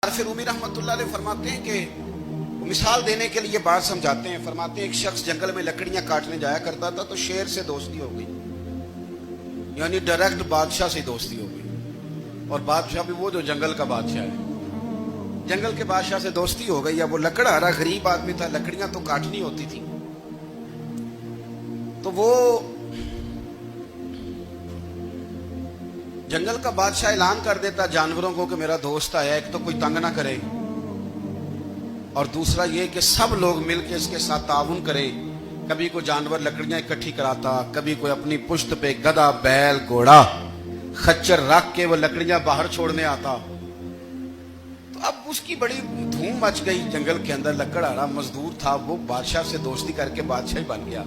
عارف رومی رحمۃ اللہ علیہ فرماتے ہیں کہ مثال دینے کے لیے بات سمجھاتے ہیں. فرماتے ہیں ایک شخص جنگل میں لکڑیاں کاٹنے جایا کرتا تھا تو شیر سے دوستی ہو گئی, یعنی ڈائریکٹ بادشاہ سے دوستی ہو گئی. اور بادشاہ بھی وہ جو جنگل کا بادشاہ ہے, جنگل کے بادشاہ سے دوستی ہو گئی. اب وہ لکڑہارا غریب آدمی تھا, لکڑیاں تو کاٹنی ہوتی تھی. تو وہ جنگل کا بادشاہ اعلان کر دیتا جانوروں کو کہ میرا دوست آیا, ایک تو کوئی تنگ نہ کرے, اور دوسرا یہ کہ سب لوگ مل کے اس کے ساتھ تعاون کرے. کبھی کوئی جانور لکڑیاں اکٹھی کراتا, کبھی کوئی اپنی پشت پہ گدھا, بیل, گھوڑا, خچر رکھ کے وہ لکڑیاں باہر چھوڑنے آتا. تو اب اس کی بڑی دھوم مچ گئی جنگل کے اندر. لکڑہارا مزدور تھا, وہ بادشاہ سے دوستی کر کے بادشاہ ہی بن گیا.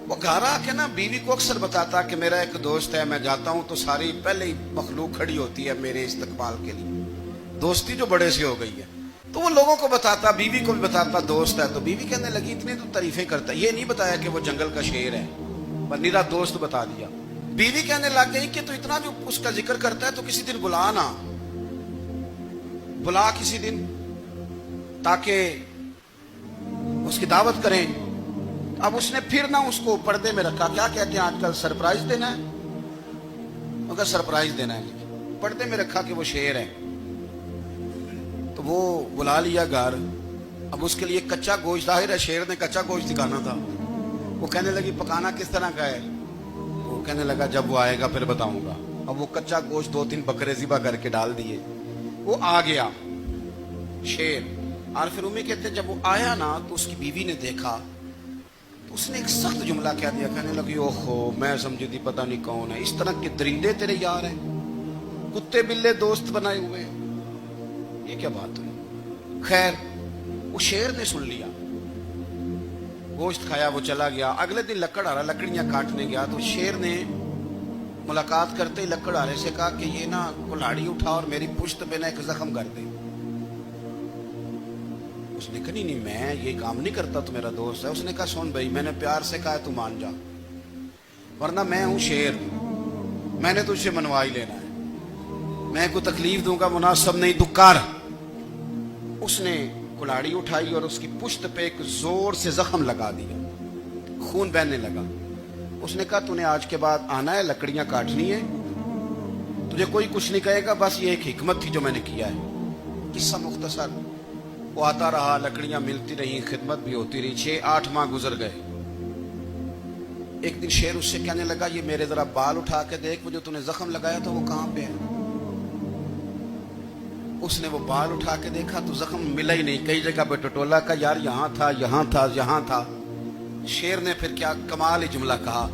وہ گھر آ کے نا بیوی کو اکثر بتاتا کہ میرا ایک دوست ہے, میں جاتا ہوں تو ساری پہلے ہی مخلوق کھڑی ہوتی ہے میرے استقبال کے لیے. دوستی جو بڑے سے ہو گئی ہے. تو وہ لوگوں کو بتاتا, بیوی کو بھی بتاتا دوست ہے. تو بیوی کہنے لگی اتنی تو تعریفیں کرتا ہے, یہ نہیں بتایا کہ وہ جنگل کا شیر ہے, پر نیرا دوست بتا دیا. بیوی کہنے لگ گئی کہ تو اتنا جو اس کا ذکر کرتا ہے تو کسی دن بلا نا, بلا کسی دن تاکہ اس کی دعوت کریں. اب اس نے پھر نہ اس کو پردے میں رکھا. کیا کہتے ہیں آج کل, سرپرائز دینا ہے, مگر سرپرائز دینا ہے, پردے میں رکھا کہ وہ شیر ہے. تو وہ بلا لیا گھر. اب اس کے لیے کچا گوشت, ظاہر ہے شیر نے کچا گوشت دکھانا تھا. وہ کہنے لگی پکانا کس طرح کا ہے. وہ کہنے لگا جب وہ آئے گا پھر بتاؤں گا. اب وہ کچا گوشت 2-3 بکرے ذبح کر کے ڈال دیے. وہ آ گیا شیر. عارف رومی کہتے ہیں جب وہ آیا نا تو اس کی بیوی نے دیکھا تو اس نے ایک سخت جملہ کہہ دیا. کہنے لگی اوہو, میں سمجھی تھی پتہ نہیں کون ہے, اس طرح کے درندے تیرے یار ہیں, کتے بلے دوست بنائے ہوئے, یہ کیا بات ہوئی. خیر وہ شیر نے سن لیا, گوشت کھایا, وہ چلا گیا. اگلے دن لکڑہارا لکڑیاں کاٹنے گیا تو شیر نے ملاقات کرتے ہی لکڑہارے سے کہا کہ یہ نا کلاڑی اٹھا اور میری پشت پہ نا ایک زخم کر دے. اس نے کہا نہیں میں یہ کام نہیں کرتا, تو میرا دوست ہے. اس نے کہا سن بھائی, میں نے پیار سے کہا ہے تو مان جا, ورنہ میں ہوں شیر, میں نے تجھ سے منوا ہی لینا ہے, میں کوئی تکلیف دوں گا مناسب نہیں, تو کر. اس نے کلاڑی اٹھائی اور اس کی پشت پہ ایک زور سے زخم لگا دیا, خون بہنے لگا. اس نے کہا تو نے آج کے بعد آنا ہے, لکڑیاں کاٹنی ہے, تجھے کوئی کچھ نہیں کہے گا, بس یہ ایک حکمت تھی جو میں نے کیا ہے. قصہ مختصر. وہ آتا رہا, لکڑیاں ملتی رہی, خدمت بھی ہوتی رہی. 6-8 ماہ گزر گئے. ایک دن شیر اس سے کہنے لگا یہ میرے ذرا بال اٹھا کے دیکھ, وہ جو تو نے زخم لگایا تھا وہ کہاں پہ ہے. اس نے وہ بال اٹھا کے دیکھا تو زخم ملا ہی نہیں, کئی جگہ پہ ٹٹولا کا یار یہاں تھا, یہاں تھا, یہاں تھا. شیر نے پھر کیا کمال ہی جملہ کہا.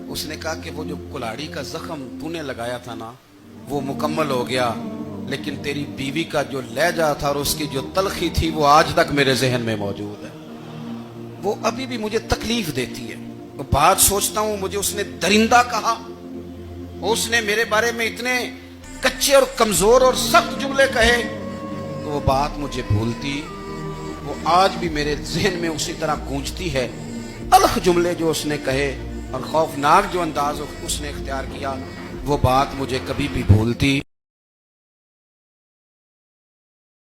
اس نے کہا کہ وہ جو کلاڑی کا زخم تو نے لگایا تھا نا وہ مکمل ہو گیا, لیکن تیری بیوی کا جو لہجہ تھا اور اس کی جو تلخی تھی وہ آج تک میرے ذہن میں موجود ہے, وہ ابھی بھی مجھے تکلیف دیتی ہے. وہ بات سوچتا ہوں مجھے اس نے درندہ کہا, اس نے میرے بارے میں اتنے کچے اور کمزور اور سخت جملے کہے, تو وہ بات مجھے بھولتی, وہ آج بھی میرے ذہن میں اسی طرح گونجتی ہے. الخ جملے جو اس نے کہے اور خوفناک جو انداز اس نے اختیار کیا, وہ بات مجھے کبھی بھی بھولتی